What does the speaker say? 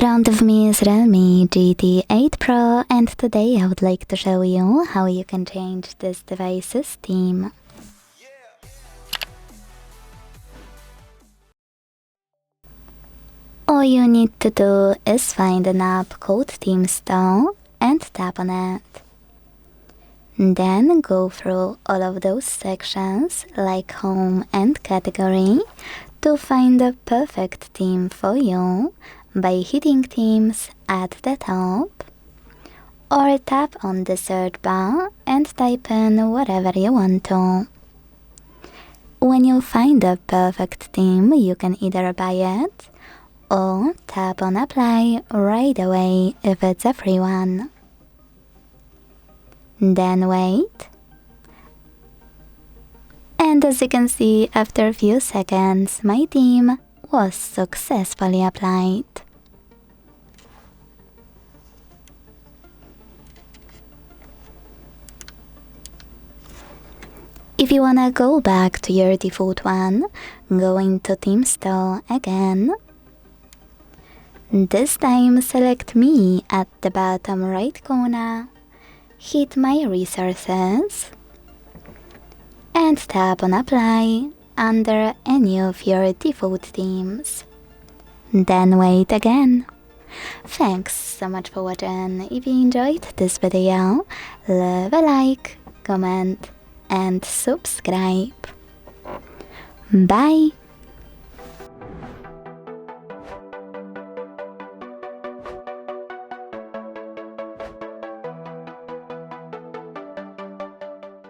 front of me is REALME GT8 Pro, and today I would like to show you how you can change this device's theme. All you need to do is find an app called Theme Store and tap on it. Then go through all of those sections like Home and Category to find the perfect theme for you by hitting Themes at the top, or tap on the search bar and type in whatever you want to. When you find the perfect theme, you can either buy it or tap on Apply right away if it's a free one. Then wait. And as you can see, after a few seconds, my theme was successfully applied. If you wanna go back to your default one, go into Theme Store again. This time select Me at the bottom right corner, hit My Resources, and tap on Apply under any of your default themes. Then wait again. Thanks so much for watching. If you enjoyed this video, leave a like, comment, and subscribe. Bye!